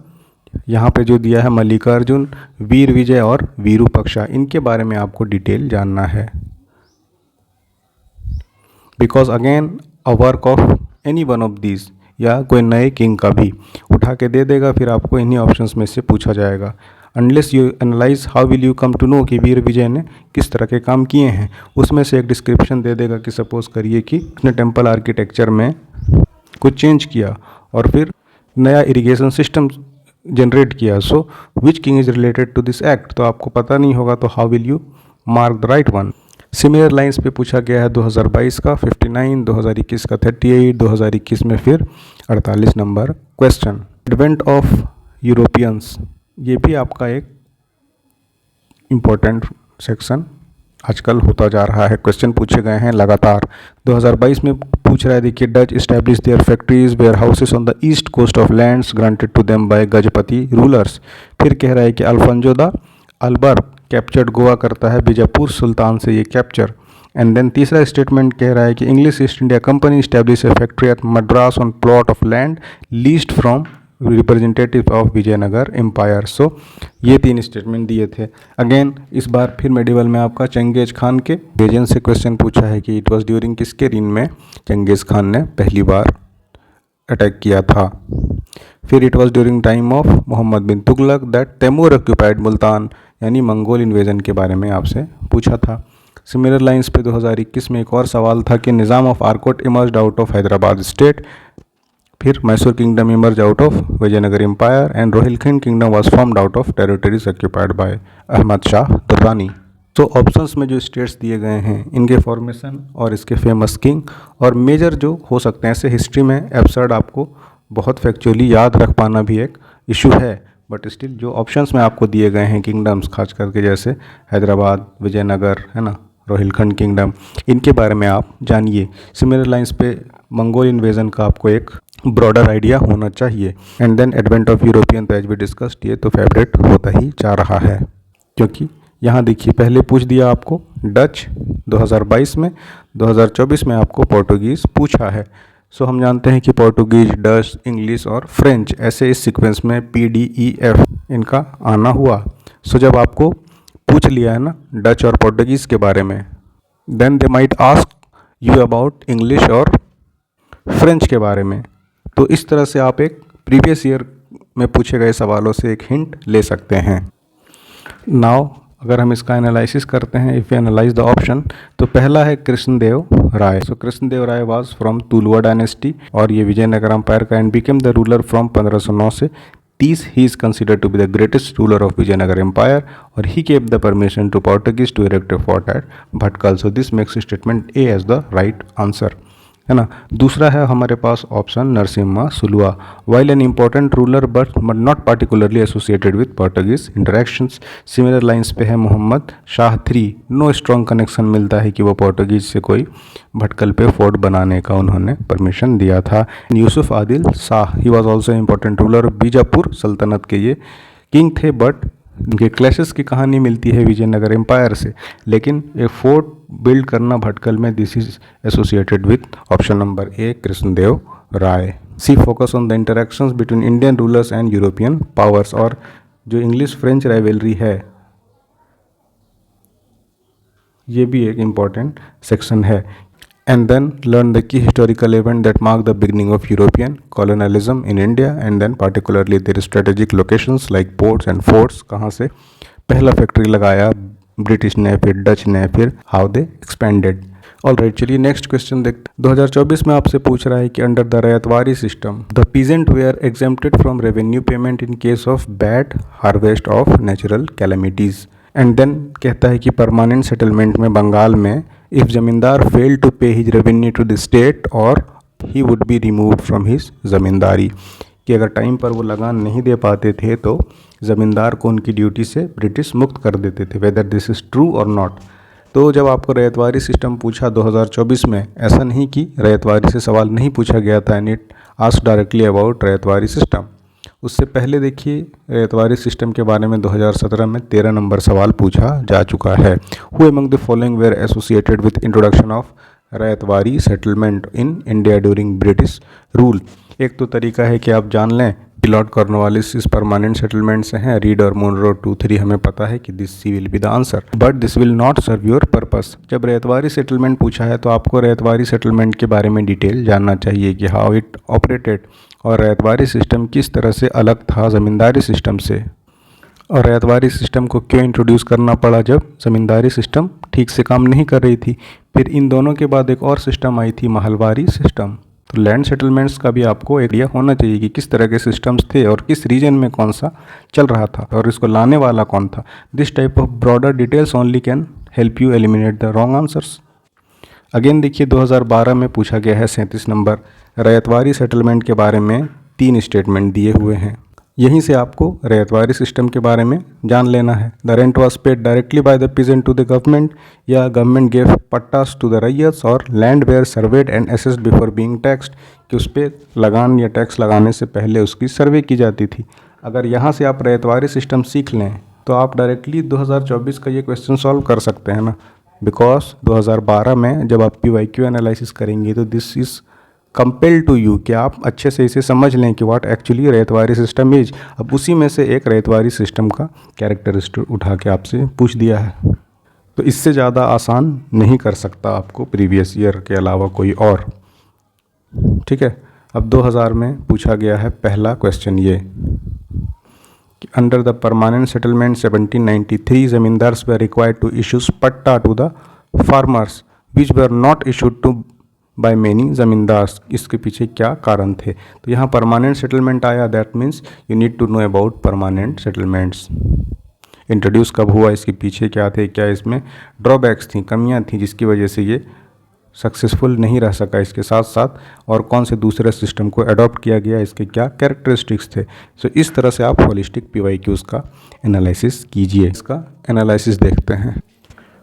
Speaker 1: यहाँ पे जो दिया है मल्लिकार्जुन, वीर विजय और वीरूपक्षा, इनके बारे में आपको डिटेल जानना है। Because again a work of any one of these, या कोई नए किंग का भी उठा के दे देगा, फिर आपको इन्हीं ऑप्शंस में से पूछा जाएगा। Unless you analyse how will you come to know कि वीर विजय ने किस तरह के काम किए हैं, उसमें से एक डिस्क्रिप्शन दे देगा कि सपोज करिए कि उसने टेम्पल आर्किटेक्चर में कुछ चेंज किया और फिर नया इरिगेशन सिस्टम जनरेट किया। So which king is related to this act, तो आपको पता नहीं होगा, तो how will you mark the right one. Similar lines पे पूछा गया है 2022 का 59, 2021 का 38, 2021 में फिर 48 number question. Advent of Europeans, ये भी आपका एक इम्पोर्टेंट सेक्शन आजकल होता जा रहा है, क्वेश्चन पूछे गए हैं लगातार। 2022 में पूछ रहा है, देखिए, Dutch establish their factories warehouses on the east coast of lands granted to them by Gajapati rulers. फिर कह रहा है कि Alfonso de Albuquerque captured Goa करता है बीजापुर सुल्तान से ये कैप्चर। एंड देन तीसरा स्टेटमेंट कह रहा है कि English East India company establish a factory at Madras on plot of land leased from representative of Vijayanagar empire. So ये 3 स्टेटमेंट दिए थे। अगेन इस बार फिर मेडिवल में आपका चंगेज खान के रीजन से क्वेश्चन पूछा है कि इट वॉज ड्यूरिंग किसके रीन में चंगेज खान ने पहली बार अटैक किया था। फिर it was during time of Mohammad bin Tughlaq that Timur occupied Multan, यानी मंगोल इन्वेजन के बारे में आपसे पूछा था। सिमिलर लाइंस पे 2021 में एक और सवाल था कि Nizam of Arcot emerged out of Hyderabad state. फिर Mysore kingdom emerge out of Vijayanagar empire and Rohilkhand kingdom was formed out of territories occupied by Ahmad Shah Durrani. तो ऑप्शंस में जो स्टेट्स दिए गए हैं, इनके फॉर्मेशन और इसके फेमस किंग और मेजर जो हो सकते हैं, ऐसे हिस्ट्री में एब्सर्ड आपको बहुत फैक्चुअली याद रख पाना भी एक इशू है, बट स्टिल जो ऑप्शंस में आपको दिए गए हैं किंगडम्स, खास करके जैसे हैदराबाद, विजयनगर, है ना, रोहिलखंड किंगडम, इनके बारे में आप जानिए। सिमिलर लाइंस पे मंगोल इन्वेजन का आपको एक ब्रॉडर आइडिया होना चाहिए। And then advent of European, तो एज वी डिस्कस्ड, ये तो फेवरेट होता ही जा रहा है, क्योंकि यहाँ देखिए पहले पूछ दिया आपको डच 2022 में, 2024 में आपको पोर्टुगीज़ पूछा है। सो हम जानते हैं कि पोर्टुगीज, डच, इंग्लिश और फ्रेंच, ऐसे इस सीक्वेंस में PDEF इनका आना हुआ। सो जब आपको पूछ लिया है ना डच और पोर्टुगीज़ के बारे में, then they might ask you about English और फ्रेंच के बारे में। तो इस तरह से आप एक प्रीवियस ईयर में पूछे गए सवालों से एक हिंट ले सकते हैं। नाउ अगर हम इसका एनालिसिस करते हैं, if you analyse the option, तो पहला है Krishnadeva Raya. So Krishnadeva Raya was from Tuluva dynasty और ये विजयनगर एम्पायर का and became the ruler from 1509 से 30। He is considered to be the greatest ruler of Vijayanagar empire और he gave the permission to Portuguese to erect a fort at Bhatkal. So this makes statement A as the right answer, है ना। दूसरा है हमारे पास option Narasimha Saluva. While an important ruler but not particularly associated with Portuguese interactions. Similar lines पे है Mohammad Shah 3। No strong connection मिलता है कि वो पोर्टुगीज से कोई भटकल पे फोर्ट बनाने का उन्होंने परमिशन दिया था। Yusuf Adil Shah, he was also important ruler. Bijapur सल्तनत के ये किंग थे, बट इनके क्लैशेस की कहानी मिलती है विजयनगर एम्पायर से, लेकिन एक फोर्ट बिल्ड करना भटकल में, this is associated with option number A Krishnadeva Raya. See focus on the interactions between Indian rulers and European powers, और जो इंग्लिश फ्रेंच राइवलरी है ये भी एक इम्पॉर्टेंट सेक्शन है। And then learn the key historical event that marked the beginning of European colonialism in India, and then particularly their strategic locations like ports and forts, कहाँ से पहला factory लगाया British ने, फिर डच ने, फिर how they expanded. Alright, चलिए next question देखते हैं। 2024 में आपसे पूछ रहा है कि under the ryotwari system the peasant were exempted from revenue payment in case of bad harvest of natural calamities. And then कहता है कि परमानेंट सेटलमेंट में बंगाल में if zamindar fail to pay his revenue to the state or he would be removed from his zamindari, कि अगर time पर वो लगान नहीं दे पाते थे तो ज़मींदार को उनकी ड्यूटी से ब्रिटिश मुक्त कर देते थे। वेदर दिस इज़ ट्रू और नॉट। तो जब आपको रैयतवारी सिस्टम पूछा 2024 में, ऐसा नहीं कि रैयतवारी से सवाल नहीं पूछा गया था and it asked directly about Ryotwari system. उससे पहले देखिए रैयतवारी सिस्टम के बारे में 2017 में 13 नंबर सवाल पूछा जा चुका है। Who among the following were associated with introduction of Ryotwari settlement in India during British rule. एक तो तरीका है कि आप जान लें लॉर्ड कॉर्नवालिस इस परमानेंट सेटलमेंट से हैं, रीड और मोनरो 2-3 हमें पता है कि this C will be the answer, but this will not serve your purpose. जब रैयतवारी सेटलमेंट पूछा है तो आपको रैयतवारी सेटलमेंट के बारे में डिटेल जानना चाहिए कि हाउ इट ऑपरेटेड और रैयतवारी सिस्टम किस तरह से अलग था ज़मींदारी सिस्टम से, और रैयतवारी सिस्टम को क्यों इंट्रोड्यूस करना पड़ा जब ज़मींदारी सिस्टम ठीक से काम नहीं कर रही थी। फिर इन दोनों के बाद एक और सिस्टम आई थी, महलवारी सिस्टम। तो लैंड सेटलमेंट्स का भी आपको आइडिया होना चाहिए कि किस तरह के सिस्टम्स थे और किस रीजन में कौन सा चल रहा था और इसको लाने वाला कौन था। This type of broader details only can help you eliminate the wrong answers. Again देखिए 2012 में पूछा गया है 37 नंबर, रैयतवारी सेटलमेंट के बारे में 3 स्टेटमेंट दिए हुए हैं। यहीं से आपको रैयतवारी सिस्टम के बारे में जान लेना है। The rent was paid directly by the peasant to the government, या government gave pattas to the ryots, और land were surveyed and assessed before being taxed, कि उस पर लगान या टैक्स लगाने से पहले उसकी सर्वे की जाती थी। अगर यहाँ से आप रैयतवारी सिस्टम सीख लें तो आप डायरेक्टली 2024 का ये क्वेश्चन सॉल्व कर सकते हैं ना, बिकॉज 2012 में जब आप PYQ एनालिसिस करेंगे तो this is compel to you कि आप अच्छे से इसे समझ लें कि what actually ryotwari system is. अब उसी में से एक रैयतवारी सिस्टम का कैरेक्टरिस्टिक उठा के आपसे पूछ दिया है, तो इससे ज़्यादा आसान नहीं कर सकता आपको प्रीवियस ईयर के अलावा कोई और। ठीक है, अब 2000 में पूछा गया है पहला क्वेश्चन ये कि under the permanent settlement 1793 zamindars were required to issues patta to the farmers which were not issued to by many zamindars. इसके पीछे क्या कारण थे। तो यहाँ परमानेंट सेटलमेंट आया, that means you need to know about permanent settlements. Introduce कब हुआ, इसके पीछे क्या थे, क्या इसमें ड्रॉबैक्स थी, कमियां थी जिसकी वजह से ये सक्सेसफुल नहीं रह सका, इसके साथ साथ और कौन से दूसरे सिस्टम को अडॉप्ट किया गया, इसके क्या कैरेक्टरिस्टिक्स थे। सो इस तरह से आप होलिस्टिक PYQs का एनालिसिस कीजिए। इसका एनालिसिस देखते हैं।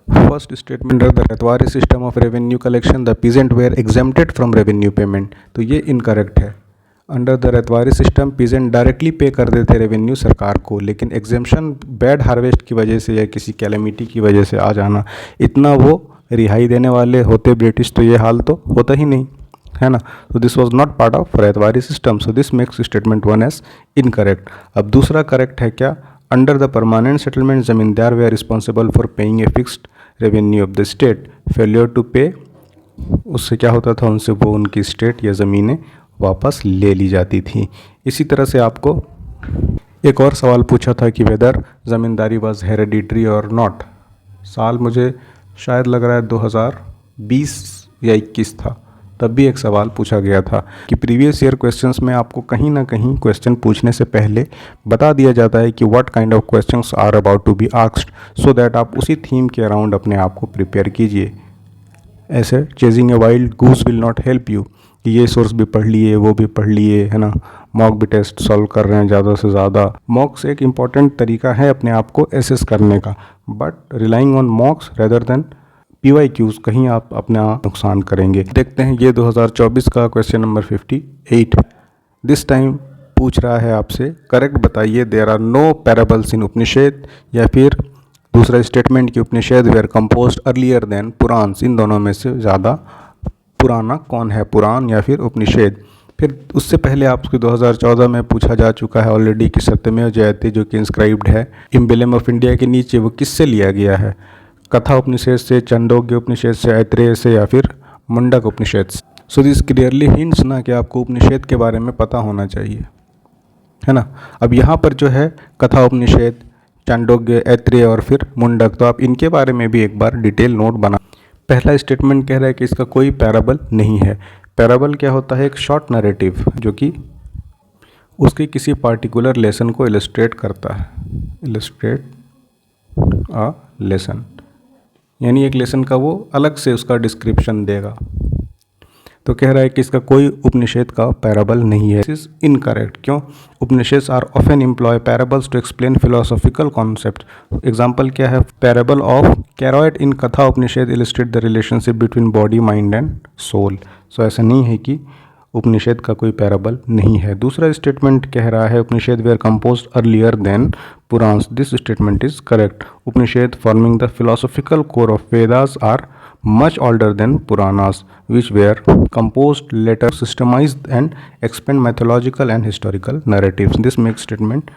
Speaker 1: First statement, the ryotwari system of revenue collection the peasant were exempted from revenue payment. तो ये इनकरेक्ट है। Under the ryotwari system peasant directly pay कर देते रेवेन्यू सरकार को, लेकिन एग्जेम्पशन बैड हार्वेस्ट की वजह से या किसी कैलेमिटी की वजह से आ जाना, इतना वो रिहाई देने वाले होते ब्रिटिश तो ये हाल तो होता ही नहीं है ना। तो this was not part of Ryotwari system, so this makes statement 1 as incorrect. अब दूसरा करेक्ट है क्या, under the permanent settlement zamindar they are responsible for paying a fixed revenue of the state, failure to pay, उससे क्या होता था, उनसे वो उनकी स्टेट या ज़मीनें वापस ले ली जाती थी। इसी तरह से आपको एक और सवाल पूछा था कि वेदर ज़मींदारी वाज हेरेडिटरी और नॉट। साल मुझे शायद लग रहा है 2020 या 21 था, तब भी एक सवाल पूछा गया था कि प्रीवियस ईयर क्वेश्चंस में आपको कहीं ना कहीं क्वेश्चन पूछने से पहले बता दिया जाता है कि what kind of questions are about to be asked, so that आप उसी थीम के अराउंड अपने आप को प्रिपेयर कीजिए। ऐसे chasing a wild goose will not help you कि ये सोर्स भी पढ़ लिए, वो भी पढ़ लिए, है ना, मॉक भी टेस्ट सॉल्व कर रहे हैं ज़्यादा से ज़्यादा। मॉक्स एक इम्पॉर्टेंट तरीका है अपने आप को एसेस करने का, but relying on मॉक्स rather than PYQs कहीं आप अपना नुकसान करेंगे। देखते हैं ये 2024 का क्वेश्चन नंबर 58 दिस टाइम पूछ रहा है आपसे, करेक्ट बताइए, there are no parables in Upanishad, या फिर दूसरा स्टेटमेंट कि Upanishad were composed earlier than Puranas. इन दोनों में से ज़्यादा पुराना कौन है, पुराण या फिर उपनिषद। फिर उससे पहले आपको 2014 में पूछा जा चुका है ऑलरेडी कि सत्यमेव जयते जो कि इंस्क्राइब्ड है एम्बेलम ऑफ इंडिया के नीचे, वो किससे लिया गया है, कथा उपनिषद से, छांदोग्य उपनिषद से, ऐत्रेय से, या फिर मुंडक उपनिषद से। सो दिस क्लियरली हिंट्स ना कि आपको उपनिषद के बारे में पता होना चाहिए, है ना। अब यहाँ पर जो है कथा उपनिषद, छांदोग्य, ऐत्रेय और फिर मुंडक, तो आप इनके बारे में भी एक बार डिटेल नोट बना। पहला स्टेटमेंट कह रहा है कि इसका कोई पैराबल नहीं है। पैराबल क्या होता है, एक शॉर्ट नैरेटिव जो कि उसके किसी पार्टिकुलर लेसन को इलस्ट्रेट करता है, इलस्ट्रेट अ लेसन, यानी एक लेसन का वो अलग से उसका डिस्क्रिप्शन देगा। तो कह रहा है कि इसका कोई उपनिषद का पैराबल नहीं है। This is incorrect. क्यों? Upanishad are often employ parables to explain philosophical concept. Example क्या है? Parable of carrot in Katha Upanishad illustrate the relationship between body mind and soul. So ऐसा नहीं है कि उपनिषद का कोई पैराबल नहीं है। दूसरा स्टेटमेंट कह रहा है Upanishad were composed earlier than Puranas. This statement is correct. Upanishad forming the philosophical core of Vedas are much older than Puranas, which were composed later, systemized and expand mythological and historical narratives. This makes statement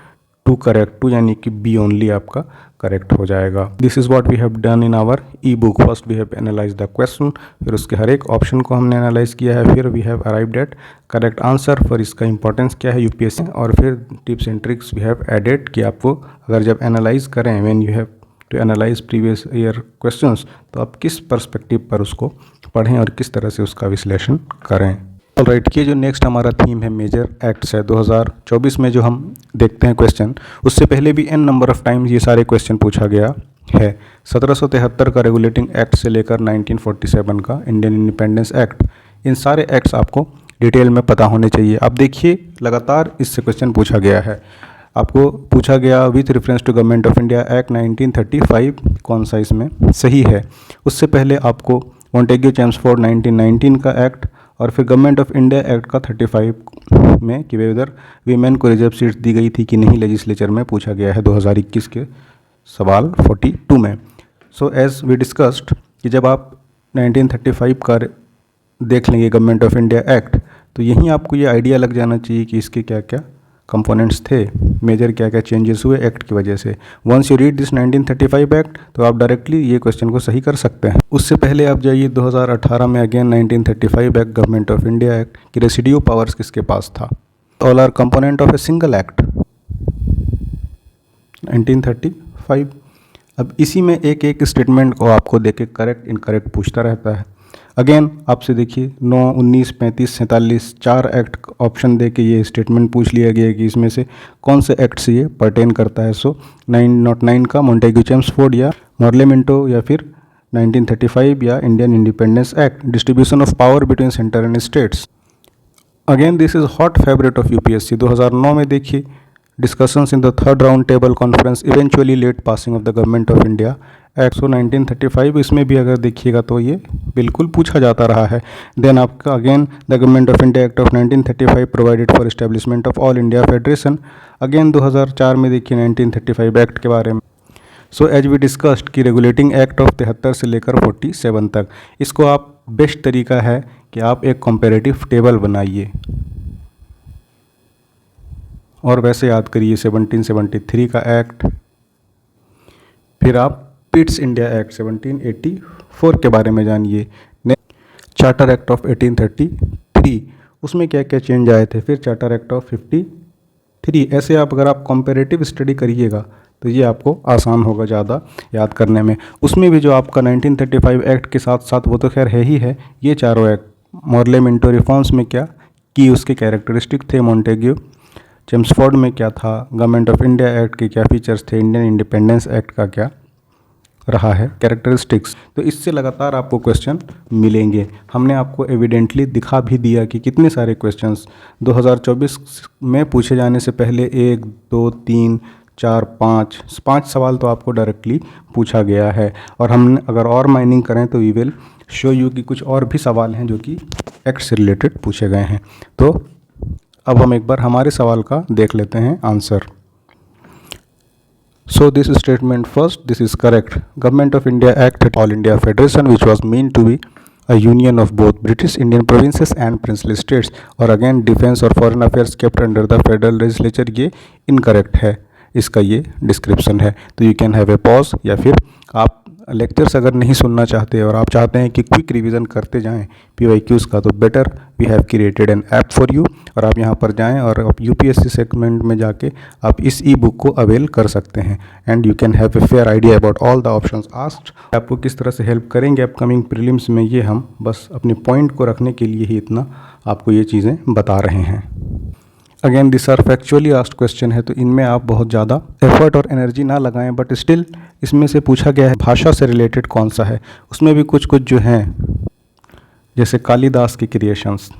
Speaker 1: 2 correct, 2 यानी कि B only आपका correct हो जाएगा। This is what we have done in our e-book. First we have analyzed the question, फिर उसके हर एक option को हमने एनालाइज किया है, फिर we have arrived at correct answer, फिर इसका इंपॉर्टेंस क्या है यूपीएससी, और फिर tips and tricks we have added कि आपको अगर जब एनालाइज करें when you have to analyse previous year questions, तो आप किस पर्सपेक्टिव पर उसको पढ़ें और किस तरह से उसका विश्लेषण करें। ऑलराइट, ये जो नेक्स्ट हमारा थीम है मेजर एक्ट्स है 2024 में जो हम देखते हैं क्वेश्चन, उससे पहले भी n नंबर ऑफ टाइम्स ये सारे क्वेश्चन पूछा गया है। 1773 का रेगुलेटिंग एक्ट से लेकर 1947 का इंडियन इंडिपेंडेंस एक्ट, इन सारे एक्ट्स आपको डिटेल में पता होने चाहिए। आप देखिए लगातार इससे क्वेश्चन पूछा गया है। आपको पूछा गया with reference to government of India act 1935, कौन सा इसमें सही है। उससे पहले आपको मॉन्टेग्यू चेम्सफोर्ड 1919 का एक्ट, और फिर गवर्नमेंट ऑफ इंडिया एक्ट का 35 में कि वेदर वीमेन को रिजर्व सीट्स दी गई थी कि नहीं, लेजिस्लेचर में पूछा गया है 2021 के सवाल 42 में। सो एज वी डिस्कस्ड कि जब आप 1935 का देख लेंगे गवर्नमेंट ऑफ इंडिया एक्ट, तो यहीं आपको ये आइडिया लग जाना चाहिए कि इसके क्या क्या कंपोनेंट्स थे, मेजर क्या क्या चेंजेस हुए एक्ट की वजह से। Once you read this 1935 act, तो आप डायरेक्टली ये क्वेश्चन को सही कर सकते हैं। उससे पहले आप जाइए 2018 में again 1935 act government of India act कि रेसिड्यू पावर्स किसके पास था। All R component of a single act 1935। अब इसी में एक एक स्टेटमेंट को आपको देके करेक्ट इनकरेक्ट पूछता रहता है। अगेन आपसे देखिए 9, 19, 35, 47 4 एक्ट ऑप्शन दे के ये स्टेटमेंट पूछ लिया गया कि इसमें से कौन से एक्ट से ये पर्टेन करता है। सो 909 का मॉन्टेग्यू चेम्सफोर्ड या मॉर्ले मिंटो, या फिर 1935 या Indian independence act, distribution of power between centre and states. Again this is hot favourite of UPSC. 2009 में देखिए discussions in the third round table conference eventually let passing of the government of India act. So 1935 इसमें भी अगर देखिएगा तो ये बिल्कुल पूछा जाता रहा है। देन आपका again the government of India act of 1935 provided for establishment of all India federation. Again 2004 में देखिए 1935 एक्ट के बारे में। सो एज वी डिस्कस्ड कि रेगुलेटिंग एक्ट ऑफ 73 से लेकर 47 तक, इसको आप बेस्ट तरीका है कि आप एक कंपेरेटिव टेबल बनाइए और वैसे याद करिए 1773 का एक्ट, फिर आप पिट्स इंडिया एक्ट 1784 के बारे में जानिए, चार्टर एक्ट ऑफ 1833 उसमें क्या क्या चेंज आए थे, फिर चार्टर एक्ट ऑफ 53। ऐसे आप अगर आप कंपेरेटिव स्टडी करिएगा तो ये आपको आसान होगा ज़्यादा याद करने में। उसमें भी जो आपका 1935 एक्ट के साथ साथ वो तो खैर है ही है, ये चारों एक्ट मॉर्ले मिंटो रिफॉर्म्स में क्या की उसके कैरेक्टरिस्टिक थे, मॉन्टेग्यू चेम्सफोर्ड में क्या था, गवर्नमेंट ऑफ इंडिया एक्ट के क्या फीचर्स थे, इंडियन इंडिपेंडेंस एक्ट का क्या रहा है कैरेक्टरिस्टिक्स। तो इससे लगातार आपको क्वेश्चन मिलेंगे। हमने आपको एविडेंटली दिखा भी दिया कि कितने सारे क्वेश्चंस 2024 में पूछे जाने से पहले 1, 2, 3, 4, 5 सवाल तो आपको डायरेक्टली पूछा गया है। और हम अगर और माइनिंग करें तो वी विल शो यू कि कुछ और भी सवाल हैं जो कि एक्ट से रिलेटेड पूछे गए हैं। तो अब हम एक बार हमारे सवाल का देख लेते हैं answer. So this statement first, this is correct. Government of India Act All India Federation, which was meant to be a union of both British Indian provinces and princely states. और again defense और foreign affairs kept under the federal legislature, ये incorrect है, इसका ये description है। तो you can have a pause, या फिर आप लेक्चर्स अगर नहीं सुनना चाहते और आप चाहते हैं कि क्विक रिवीजन करते जाएं PYQs का, तो better we have created an app for you. और आप यहां पर जाएं और आप UPSC सेगमेंट में जाके आप इस ई बुक को अवेल कर सकते हैं and you can have a fair idea about all the options asked. आपको किस तरह से हेल्प करेंगे अपकमिंग प्रीलिम्स में, ये हम बस अपने पॉइंट को रखने के लिए ही इतना आपको ये चीज़ें बता रहे हैं। Again this are factually asked question है, तो इनमें आप बहुत ज़्यादा एफर्ट और एनर्जी ना लगाएं, बट स्टिल इसमें से पूछा गया है भाषा से रिलेटेड कौन सा है, उसमें भी कुछ कुछ जो हैं जैसे कालिदास की क्रिएशंस,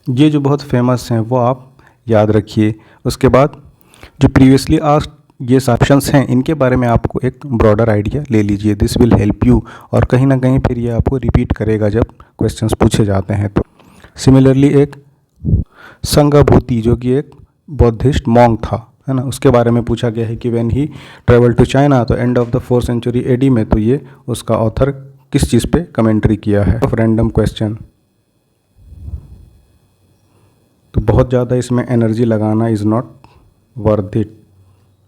Speaker 1: ये जो बहुत फेमस हैं वो आप याद रखिए। उसके बाद जो प्रीवियसली आस्क्ड ये ऑप्शंस हैं इनके बारे में आपको एक ब्रॉडर आइडिया ले लीजिए, दिस विल हेल्प यू, और कहीं ना कहीं फिर ये आपको रिपीट करेगा जब क्वेश्चंस पूछे जाते हैं तो। सिमिलरली एक संगाभूति जो कि एक बौद्धिस्ट मॉन्क था, है ना, उसके बारे में पूछा गया है कि when he travel to China, तो end of the 4th century AD में, तो ये उसका ऑथर किस चीज़ पे कमेंट्री किया है। ऑफ रैंडम क्वेश्चन, तो बहुत ज़्यादा इसमें एनर्जी लगाना इज़ नॉट वर्थ इट,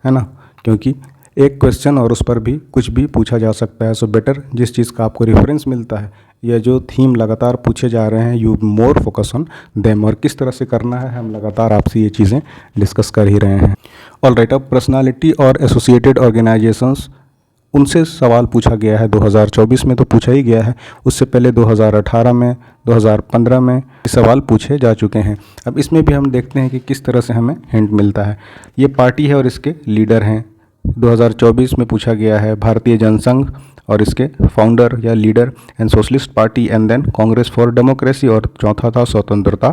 Speaker 1: है ना, क्योंकि एक क्वेश्चन और उस पर भी कुछ भी पूछा जा सकता है। सो बेटर जिस चीज़ का आपको रेफरेंस मिलता है या जो थीम लगातार पूछे जा रहे हैं, you more focus on them, और किस तरह से करना है हम लगातार आपसे ये चीज़ें डिस्कस कर ही रहे हैं। ऑलराइट, अब पर्सनालिटी और एसोसिएटेड ऑर्गेनाइजेशंस, उनसे सवाल पूछा गया है 2024 में, तो पूछा ही गया है। उससे पहले 2018 में, 2015 में सवाल पूछे जा चुके हैं। अब इसमें भी हम देखते हैं कि किस तरह से हमें हिंट मिलता है। ये पार्टी है और इसके लीडर हैं। 2024 में पूछा गया है भारतीय जनसंघ और इसके फाउंडर या leader, and socialist party, and then Congress for democracy, और चौथा था स्वतंत्रता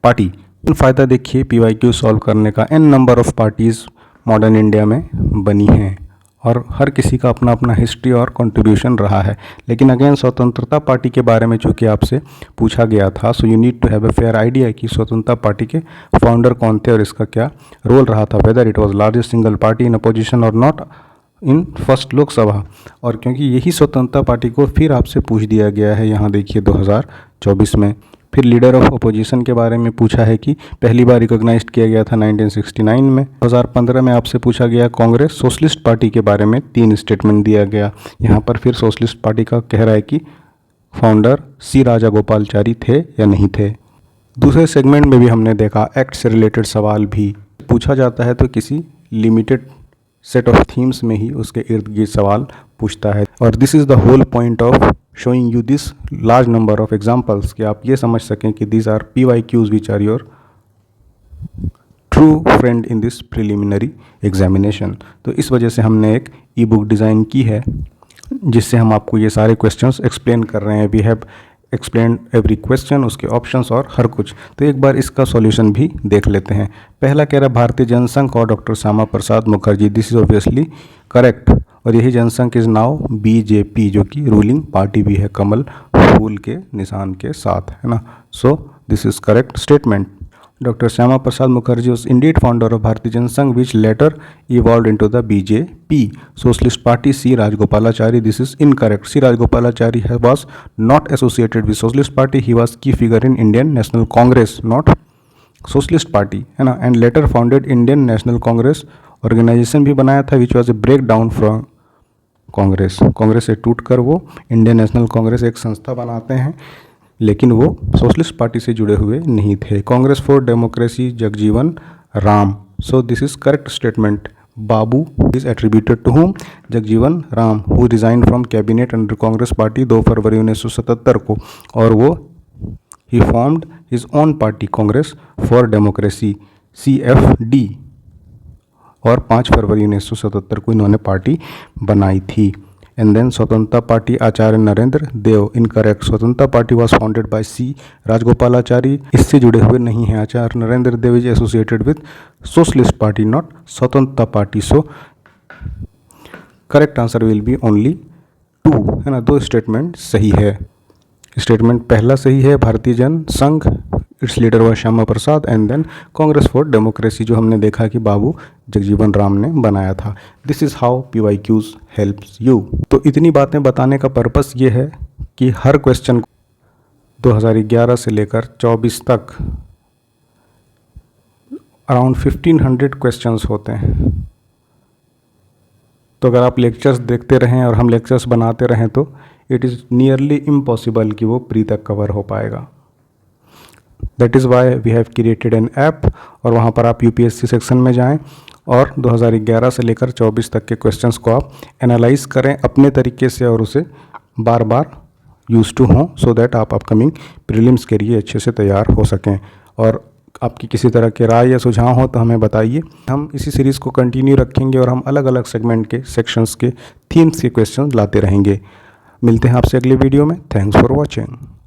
Speaker 1: पार्टी। फ़ायदा देखिए PYQ सॉल्व करने का, an number of parties modern India में बनी हैं और हर किसी का अपना अपना हिस्ट्री और कंट्रीब्यूशन रहा है। लेकिन अगेन स्वतंत्रता पार्टी के बारे में चूँकि आपसे पूछा गया था, so you need to have a fair idea कि स्वतंत्रता पार्टी के फाउंडर कौन थे और इसका क्या रोल रहा था, whether it was largest single party in opposition और नॉट इन फर्स्ट लोकसभा। और क्योंकि यही स्वतंत्रता पार्टी को फिर आपसे पूछ दिया गया है, यहाँ देखिए 2024 में। फिर लीडर ऑफ अपोजिशन के बारे में पूछा है कि पहली बार रिकॉग्नाइज्ड किया गया था 1969 में। 2015 में आपसे पूछा गया कांग्रेस सोशलिस्ट पार्टी के बारे में, 3 स्टेटमेंट दिया गया। यहाँ पर फिर सोशलिस्ट पार्टी का कह रहा है कि फाउंडर सी राजागोपालाचारी थे या नहीं थे। दूसरे सेगमेंट में भी हमने देखा एक्ट से रिलेटेड सवाल भी पूछा जाता है, तो किसी लिमिटेड सेट ऑफ थीम्स में ही उसके इर्द गिर्द सवाल पूछता है। और this is the whole point of showing you this large number of examples, कि आप ये समझ सकें कि these are PYQs which are your true friend in this preliminary examination. तो इस वजह से हमने एक ई-बुक डिज़ाइन की है जिससे हम आपको ये सारे क्वेश्चंस एक्सप्लेन कर रहे हैं। We have explain every question, उसके ऑप्शंस और हर कुछ। तो एक बार इसका सॉल्यूशन भी देख लेते हैं। पहला कह रहा है भारतीय जनसंघ और doctor Shyama Prasad Mukherjee, this is obviously correct. और यही जनसंघ इज नाउ BJP, जो कि रूलिंग पार्टी भी है कमल फूल के निशान के साथ, है ना। सो this is correct statement. Dr. Shyama Prasad Mukherjee was indeed founder of Bharatiya Janasangh, which later evolved into the BJP. Socialist Party C. Rajagopalachari, this is incorrect. C. Rajagopalachari was not associated with Socialist Party. He was key figure in Indian National Congress, not Socialist Party, है ना. And later founded Indian National Congress organization भी बनाया था, which was a breakdown from Congress. Congress से टूटकर वो Indian national Congress एक संस्था बनाते हैं, लेकिन वो सोशलिस्ट पार्टी से जुड़े हुए नहीं थे। Congress for democracy Jagjivan Ram, so this is correct statement. Babu is attributed to whom, Jagjivan Ram, who resign from cabinet under Congress party 2 फरवरी 1977 को, और वो ही formed his own party Congress for democracy CFD, और 5 फरवरी 1977 को इन्होंने पार्टी बनाई थी। And then Swatantrata party Acharya Narendra Dev, incorrect. Swatantrata party was founded by C. Rajagopalachari, इससे जुड़े हुए नहीं हैं। Acharya Narendra Dev is associated with socialist party, not Swatantrata party. So correct answer will be only 2, है ना। 2 स्टेटमेंट सही है। स्टेटमेंट पहला सही है, भारतीय जन संघ, इट्स लीडर व Shyama Prasad, and then Congress for democracy, जो हमने देखा कि बाबू जगजीवन राम ने बनाया था। This is how PYQs helps you. तो इतनी बातें बताने का पर्पस ये है कि हर क्वेश्चन 2011 से लेकर 24 तक अराउंड 1500 क्वेश्चंस होते हैं। तो अगर आप लेक्चर्स देखते रहें और हम लेक्चर्स बनाते रहें तो इट इज़ नियरली इम्पॉसिबल कि वो प्री तक कवर हो पाएगा। That is why we have created an app, और वहाँ पर आप UPSC सेक्शन में जाएं और 2011 से लेकर 24 तक के क्वेश्चंस को आप एनालाइज करें अपने तरीके से और उसे बार बार यूज टू हों, सो दैट आप अपकमिंग प्रीलिम्स के लिए अच्छे से तैयार हो सकें। और आपकी किसी तरह के राय या सुझाव हो तो हमें बताइए। हम इसी सीरीज़ को कंटिन्यू रखेंगे और हम अलग अलग सेगमेंट के सेक्शंस के थीम्स के क्वेश्चन लाते रहेंगे। मिलते हैं आपसे अगले वीडियो में। Thanks for watching.